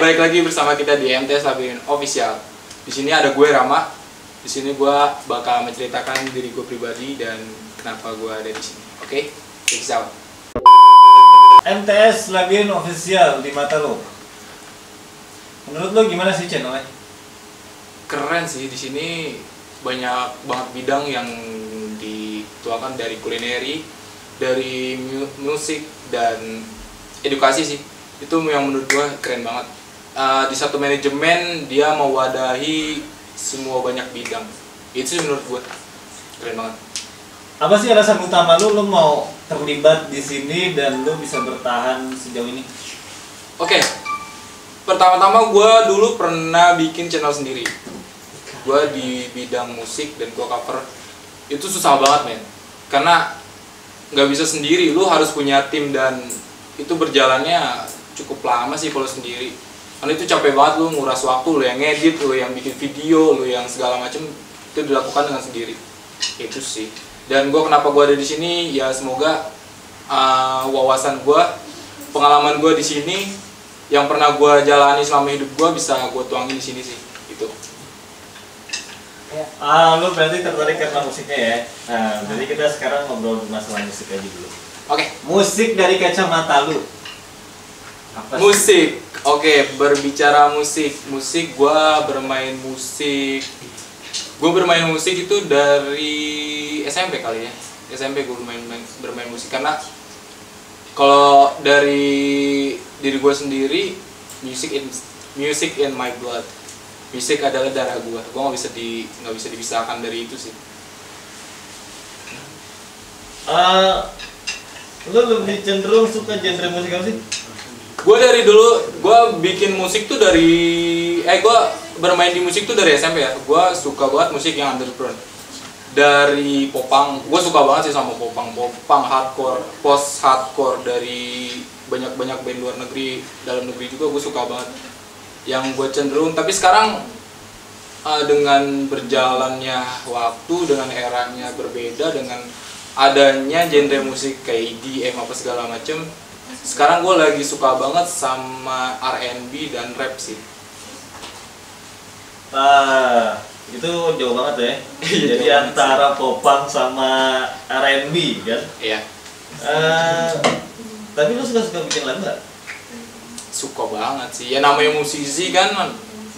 balik lagi bersama kita di MTS Labirin Official. Di sini ada gue Rama. Di sini gue bakal menceritakan diri gue pribadi dan kenapa gue ada di sini. Oke, check it out. MTS Labirin Official di mata lo. Menurut lo gimana sih channelnya? Keren sih, di sini banyak banget bidang yang dituangkan, dari kulineri, dari musik dan edukasi sih. Itu yang menurut gue keren banget. Di satu manajemen dia mewadahi semua banyak bidang. Itu sih menurut gue keren banget. Apa sih alasan utama lo mau terlibat di sini dan lo bisa bertahan sejauh ini? Oke, pertama-tama gue dulu pernah bikin channel sendiri. Gue di bidang musik dan gue cover. Itu susah banget men, karena nggak bisa sendiri. Lu harus punya tim dan itu berjalannya cukup lama sih kalau sendiri. Karena itu capek banget, lu nguras waktu, lu yang ngedit, lu yang bikin video, lu yang segala macem, itu dilakukan dengan sendiri. Itu sih. Dan gue kenapa gue ada di sini ya, semoga wawasan gue, pengalaman gue di sini yang pernah gue jalani selama hidup gue bisa gue tuangin di sini sih. Itu. Lo berarti tertarik karena musiknya ya. Nah, jadi kita sekarang ngobrol masalah musik aja dulu. Oke. Musik dari kacamata lu. Musik, oke, berbicara musik, gue bermain musik itu dari SMP kali ya. SMP gue bermain musik, karena kalau dari diri gue sendiri, music in my blood. Musik adalah darah gue nggak bisa dipisahkan dari itu sih. Lu lebih cenderung suka genre musik apa sih? Gue dari dulu, gue bikin musik tuh gue bermain di musik tuh dari SMP ya. Gue suka banget musik yang underground. Dari popang, gue suka banget sih sama popang hardcore, post hardcore, dari banyak band luar negeri, dalam negeri juga gue suka banget. Yang gue cenderung, tapi sekarang dengan berjalannya waktu, dengan eranya berbeda, dengan adanya genre musik kayak EDM apa segala macem, sekarang gue lagi suka banget sama R&B dan rap sih. Itu jauh banget ya. Jadi antara popang sama R&B kan? Iya. Tapi lu suka bikin lagu nggak? Suka banget sih. Ya namanya musisi kan,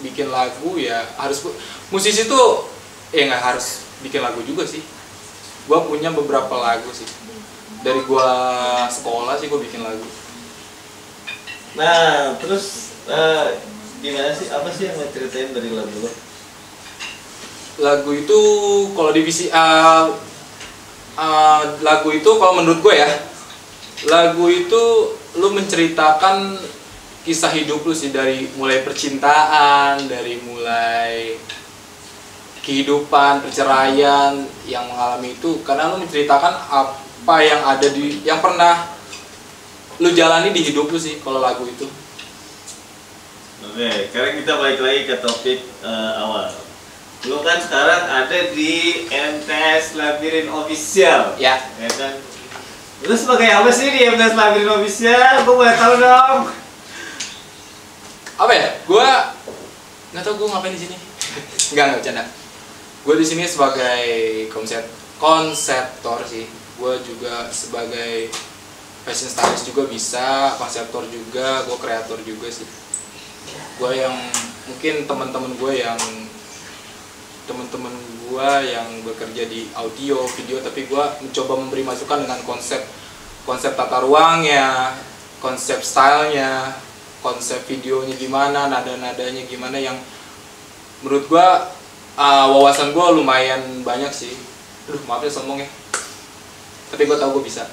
bikin lagu ya harus. Musisi tuh ya nggak harus bikin lagu juga sih. Gue punya beberapa lagu sih. Dari gue sekolah sih gue bikin lagu. Nah, terus gimana sih? Apa sih yang mau ceritain dari lagu lo? Lagu itu kalau divisi lagu itu kalau menurut gue ya, lagu itu lu menceritakan kisah hidup lu sih, dari mulai percintaan, dari mulai kehidupan, perceraian yang mengalami itu, karena lu menceritakan apa yang ada yang pernah lu jalani di hidup lu sih kalau lagu itu. Oke, sekarang kita balik lagi ke topik awal. Lu kan sekarang ada di MTS Labirin Official. Ya. Ya kan? Lu sebagai apa sih di MTS Labirin Official? Gue boleh tahu dong. Apa ya? Gue nggak tahu gue ngapain di sini. Nggak bercanda. Gue di sini sebagai konseptor sih. Gue juga sebagai fashion stylist juga bisa, konseptor juga, gue kreator juga sih. Gue yang mungkin teman-teman gue yang bekerja di audio, video, tapi gue mencoba memberi masukan dengan konsep tata ruangnya, konsep stylenya, konsep videonya gimana, nada-nadanya gimana, yang menurut gue wawasan gue lumayan banyak sih. Maaf ya sombong ya, tapi gue tahu gue bisa.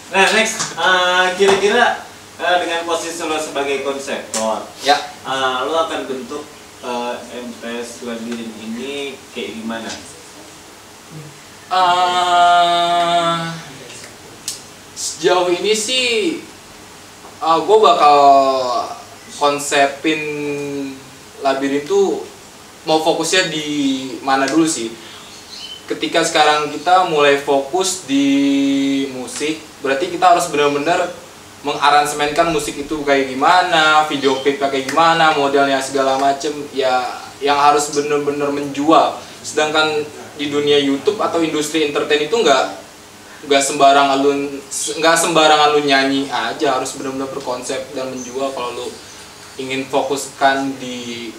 Nah, next, kira-kira dengan posisi lo sebagai konseptor, ya, lo akan bentuk MTS Labirin ini kayak gimana? Sejauh ini sih, gue bakal konsepin Labirin tuh mau fokusnya di mana dulu sih. Ketika sekarang kita mulai fokus di musik, berarti kita harus benar-benar mengaransemenkan musik itu kayak gimana, video klipnya kayak gimana, modelnya segala macem, ya yang harus bener-bener menjual. Sedangkan di dunia YouTube atau industri entertain itu nggak sembarangan lu nyanyi aja, harus bener-bener berkonsep dan menjual kalau lu ingin fokuskan di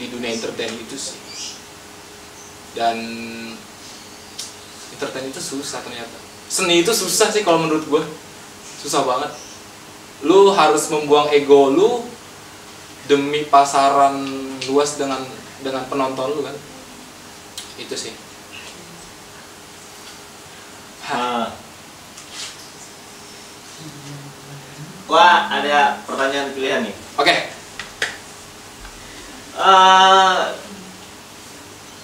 dunia entertain itu sih. Dan entertain itu susah ternyata. Seni itu susah sih kalau menurut gue. Susah banget. Lu harus membuang ego lu demi pasaran luas dengan penonton lu kan. Itu sih. Wah, ada pertanyaan pilihan nih. Oke.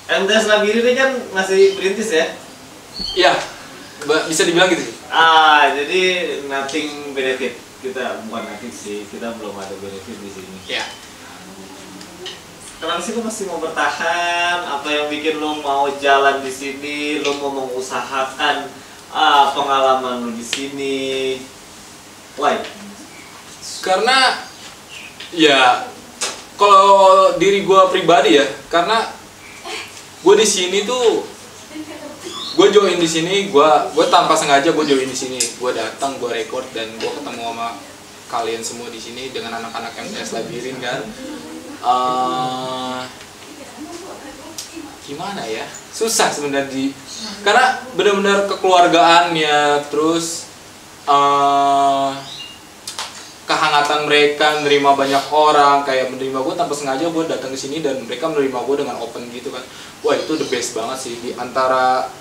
MTS Labirin ini kan masih perintis ya? Iya. Bisa dibilang gitu sih. Jadi nothing benefit. Kita bukan nothing sih, kita belum ada benefit di sini. Iya. Kenapa sih lo masih mau bertahan? Apa yang bikin lo mau jalan di sini? Lo mau mengusahakan pengalaman lo di sini? Why? Karena ya kalau diri gue pribadi ya, karena gue di sini tuh, gue join di sini, gue tanpa sengaja gue join di sini, gue datang, gue record dan gue ketemu sama kalian semua di sini dengan anak-anak MTS Labirin kan. Gimana ya? Susah sebenarnya karena benar-benar kekeluargaannya, terus kehangatan mereka menerima banyak orang, kayak menerima gue tanpa sengaja, gue datang ke sini dan mereka menerima gue dengan open gitu kan. Wah, itu the best banget sih di antara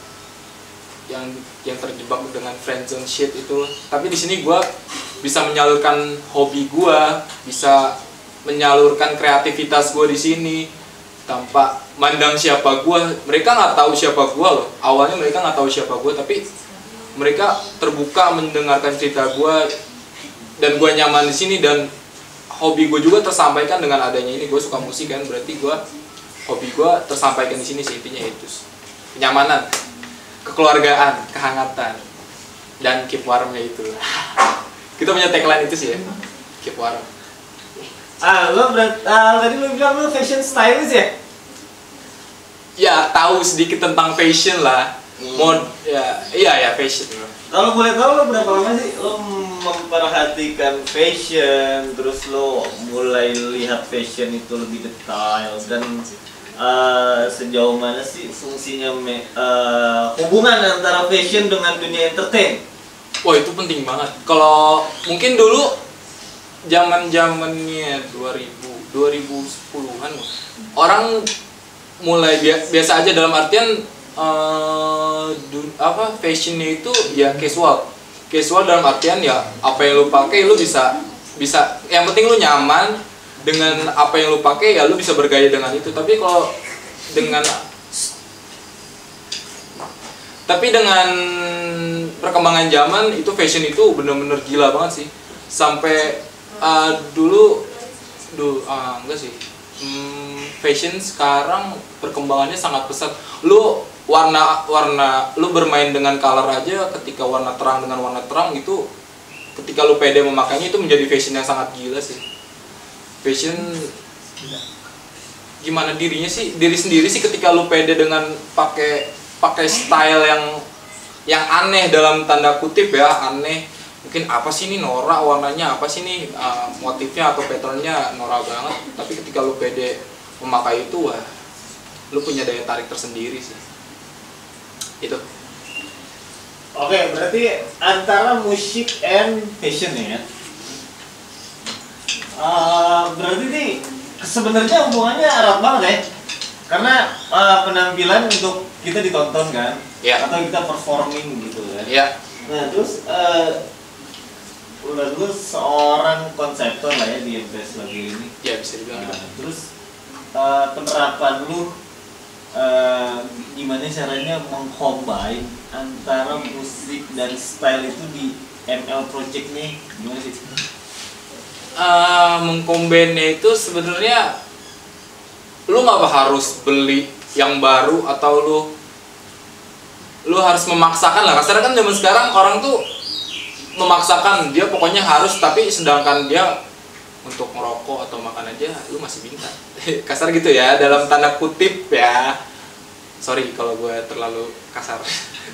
yang terjebak dengan friendzone shit itu. Tapi di sini gue bisa menyalurkan hobi gue, bisa menyalurkan kreativitas gue di sini tanpa mandang siapa gue. Mereka nggak tahu siapa gue loh. Awalnya mereka nggak tahu siapa gue, tapi mereka terbuka mendengarkan cerita gue dan gue nyaman di sini, dan hobi gue juga tersampaikan dengan adanya ini. Gue suka musik kan, berarti hobi gue tersampaikan di sini sih, intinya itu. Kenyamanan, kekeluargaan, kehangatan, dan keep warmnya itu. Kita punya tagline itu sih ya, keep warm. Tadi lo bilang lo fashion stylist ya? Ya, tahu sedikit tentang fashion lah. Iya fashion. Kalau boleh tahu lo berapa lama sih lo memperhatikan fashion, terus lo mulai lihat fashion itu lebih detail, dan sejauh mana sih fungsinya hubungan antara fashion dengan dunia entertain? Wah, itu penting banget. Kalau mungkin dulu zamannya 2010-an orang mulai biasa aja, dalam artian fashionnya itu ya casual dalam artian ya apa yang lu pakai lu bisa yang penting lu nyaman dengan apa yang lu pakai, ya lu bisa bergaya dengan itu. Tapi dengan perkembangan zaman itu fashion itu bener-bener gila banget sih. Sampai enggak sih. Fashion sekarang perkembangannya sangat pesat. Lu lu bermain dengan color aja, ketika warna terang dengan warna terang itu, ketika lu pede memakainya itu menjadi fashion yang sangat gila sih. Fashion gimana diri sendiri sih ketika lu pede dengan pakai style yang aneh, dalam tanda kutip ya, aneh. Mungkin apa sih ini norak warnanya, apa sih ini motifnya atau patternnya norak banget. Tapi ketika lu pede memakai itu, wah, lu punya daya tarik tersendiri sih. Itu. Oke, berarti antara musik and fashion ya. Berarti nih sebenarnya hubungannya erat banget ya. Karena penampilan untuk kita ditonton kan, atau kita performing gitu kan. Nah, terus lu seorang konseptor lah ya di MTS Labirin ini. Ya, bisa dibilang. Terus penerapan lu gimana caranya mengcombine antara musik dan style itu di ML Project nih, gimana sih? Mengcombine itu sebenarnya lu nggak harus beli yang baru atau lu harus memaksakan lah. Karena kan zaman sekarang orang tuh memaksakan dia pokoknya harus, tapi sedangkan dia untuk merokok atau makan aja lu masih bingkai. Kasar gitu ya, dalam tanda kutip ya. Sorry kalau gue terlalu kasar.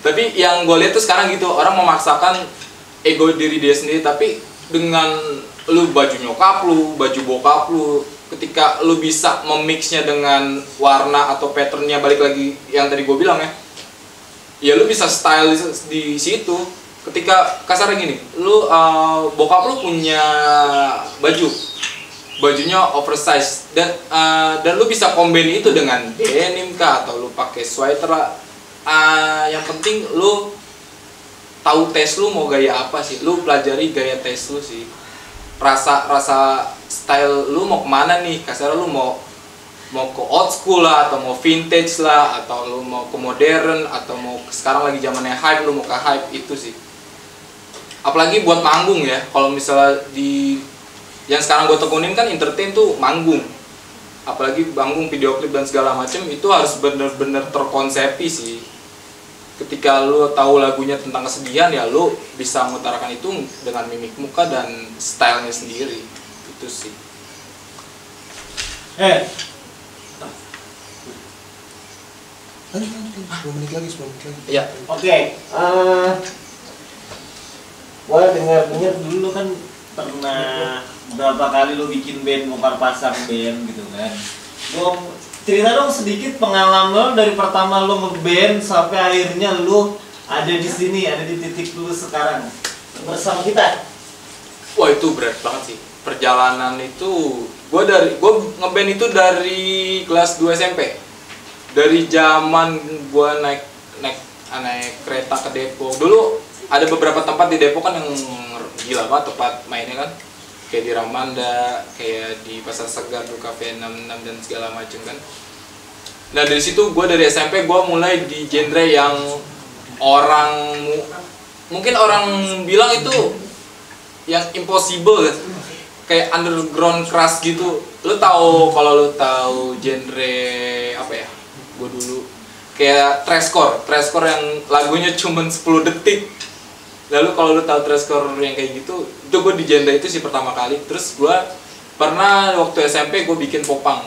Tapi yang gue lihat tuh sekarang gitu, orang memaksakan ego diri dia sendiri, tapi dengan lu baju nyokap lu, baju bokap lu, ketika lu bisa memixnya dengan warna atau patternnya, balik lagi yang tadi gue bilang ya lu bisa style di situ. Ketika kasarnya gini, lu bokap lu punya bajunya oversize dan lu bisa combine itu dengan denim kah, atau lu pakai sweater lah. Yang penting lu tahu tes lu mau gaya apa sih, lu pelajari gaya tes lu sih, rasa style lu mau kemana nih. Kasarnya lu mau ke old school lah, atau mau vintage lah, atau lu mau ke modern, atau mau sekarang lagi zamannya hype, lu mau ke hype. Itu sih, apalagi buat manggung ya. Kalau misalnya yang sekarang gue tekunin kan entertain tuh manggung, apalagi manggung video klip dan segala macem, itu harus bener-bener terkonsepi sih. Ketika lu tahu lagunya tentang kesedihan, ya lu bisa mengutarakan itu dengan mimik muka dan stylenya sendiri. Itu sih. 10 menit lagi. Iya. Oke. Gua dengar dulu kan pernah berapa kali lo bikin band, bongkar pasang band gitu kan. Gua cerita dong sedikit pengalaman lo dari pertama lo ngeband sampai akhirnya lo ada di sini, ada di titik lo sekarang bersama kita. Wah, itu berat banget sih. Perjalanan itu gue ngeband itu dari kelas 2 SMP. Dari zaman gue naik kereta ke Depok. Dulu ada beberapa tempat di Depok kan yang gila banget tempat mainnya kan. Kayak di Ramanda, kayak di Pasar Segar, di Cafe 66 dan segala macam kan. Nah, dari situ gue dari SMP gue mulai di genre yang mungkin orang bilang itu yang impossible kan? Kayak underground keras gitu. Kalau lu tahu genre apa ya? Gue dulu kayak Thrashcore yang lagunya cuman 10 detik. Lalu kalau lu tahu Thrashcore yang kayak gitu, itu gue di genre itu sih pertama kali. Terus gue pernah waktu SMP gue bikin popang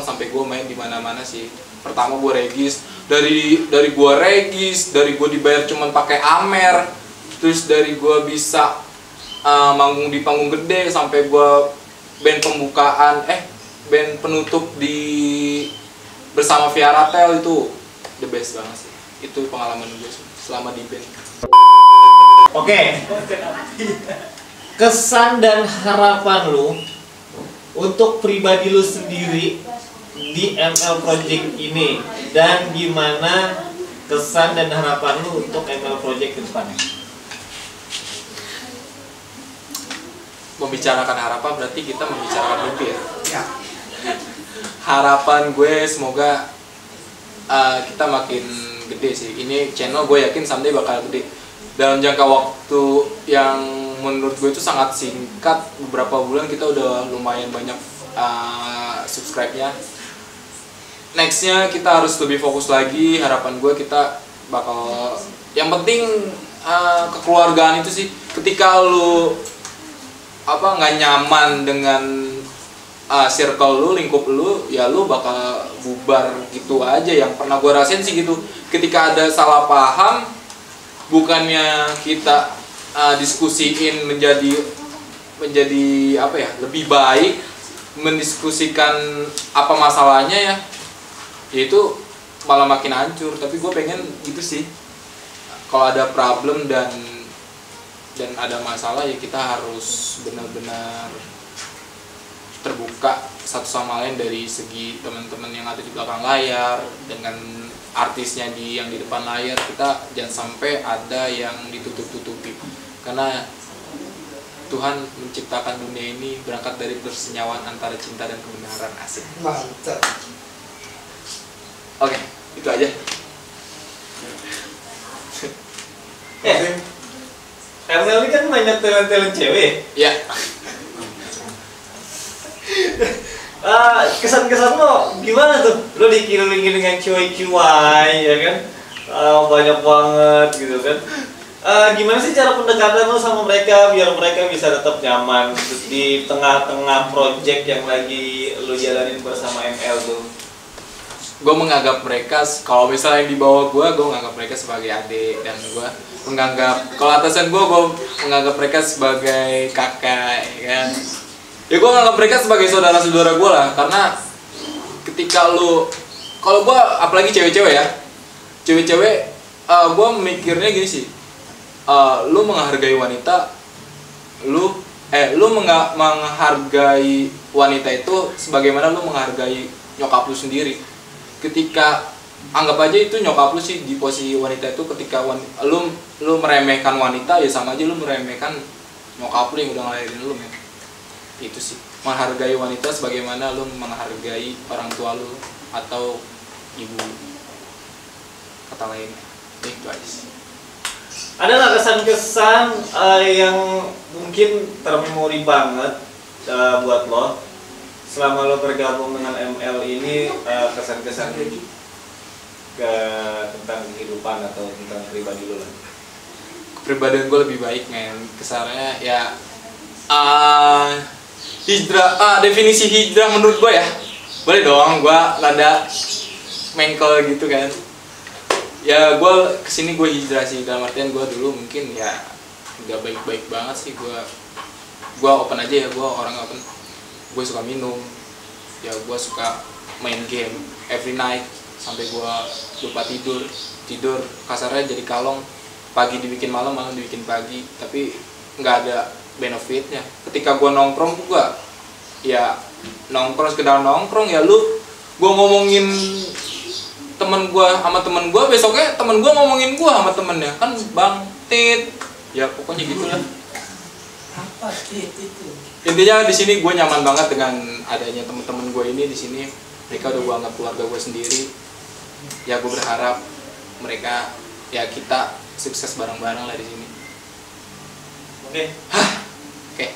sampai gue main di mana-mana sih. Pertama gue regis, dari gue dibayar cuman pakai Amer. Terus dari gue bisa manggung di panggung gede, sampai gue band penutup bersama Viaratel. Itu the best banget sih. Itu pengalaman gue selama di band. Oke. Kesan dan harapan lu untuk pribadi lu sendiri di ML Project ini, dan gimana kesan dan harapan lu untuk ML Project ke depannya? Membicarakan harapan berarti kita membicarakan mimpi ya. Harapan gue semoga kita makin gede sih. Ini channel gue yakin someday bakal gede dalam jangka waktu yang menurut gue itu sangat singkat. Beberapa bulan kita udah lumayan banyak subscribe-nya. Nextnya kita harus lebih fokus lagi. Harapan gue kita bakal, yang penting kekeluargaan itu sih. Ketika lu nggak nyaman dengan circle lu, lingkup lu, ya lu bakal bubar gitu aja. Yang pernah gue rasain sih gitu. Ketika ada salah paham, bukannya kita diskusiin menjadi apa ya, lebih baik mendiskusikan apa masalahnya ya itu malah makin hancur. Tapi gue pengen gitu sih, kalau ada problem dan ada masalah ya kita harus benar-benar terbuka satu sama lain, dari segi teman-teman yang ada di belakang layar dengan artisnya yang di depan layar. Kita jangan sampai ada yang ditutup-tutupi, karena Tuhan menciptakan dunia ini berangkat dari persenyawaan antara cinta dan kebenaran. Asik. Mantap. Oke, itu aja. ML ini kan banyak talent cewek. Ya. Kesan-kesan lo gimana tuh? Lo dikelilingi dengan cuy-cuy ya kan? Banyak banget gitu kan. Gimana sih cara pendekatan lo sama mereka biar mereka bisa tetap nyaman di tengah-tengah project yang lagi lo jalanin bersama ML tuh? Gue menganggap mereka, kalau misalnya yang di bawah gue menganggap mereka sebagai adik, dan gue menganggap kalau atasan gue menganggap mereka sebagai kakak, ya kan? Ya gue menganggap mereka sebagai saudara-saudara gue lah, karena ketika lu, kalau gue apalagi cewek-cewek ya, cewek-cewek, gue mikirnya gini sih, lu menghargai wanita, lu menghargai wanita itu sebagaimana lu menghargai nyokap lu sendiri. Ketika anggap aja itu nyokap lu sih di posisi wanita itu, ketika lu meremehkan wanita, ya sama aja lu meremehkan nyokap lu yang udah ngelahirin lu, men. Itu sih, menghargai wanita sebagaimana lu menghargai orang tua lu atau ibu, kata lainnya. Itu aja sih. Ada nggak kesan-kesan yang mungkin termemori banget buat lo selama lo bergabung dengan ML ini, kesan-kesan tentang kehidupan atau tentang pribadi lo lah? Kepribadian gue lebih baik, men. Kesannya ya hijrah, definisi hijrah menurut gue ya, boleh dong gue rada mengkel gitu kan. Ya gue kesini gue hijrah sih, dalam artian gue dulu mungkin ya nggak baik-baik banget sih, gue open aja ya, gue orang open. Gue suka minum, ya gue suka main game every night sampai gue lupa tidur kasarnya jadi kalong, pagi dibikin malam, malam dibikin pagi, tapi nggak ada benefitnya. Ketika gue nongkrong gue ya nongkrong sekedar nongkrong, ya gue ngomongin temen gue sama temen gue, besoknya temen gue ngomongin gue sama temennya, kan bang tit, ya pokoknya gitulah. Apa tit itu? Intinya di sini gue nyaman banget dengan adanya temen-temen gue ini di sini. Mereka udah gue anggap keluarga gue sendiri. Ya gue berharap mereka, ya kita sukses bareng-bareng lah di sini. Oke. Oke.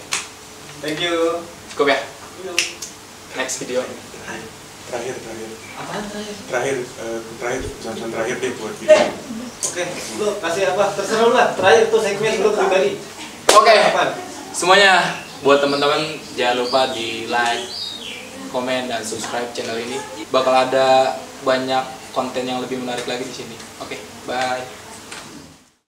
Thank you. Cukup ya. Next video. Terakhir. Apaan terakhir? Terakhir, pesan terakhir deh buat video. Oke, lu kasih apa? Terserah lu lah. Terakhir tuh segmen lu pribadi. Oke. Apaan? Semuanya, buat teman-teman jangan lupa di like, komen, dan subscribe channel ini. Bakal ada banyak konten yang lebih menarik lagi di sini. Oke, bye.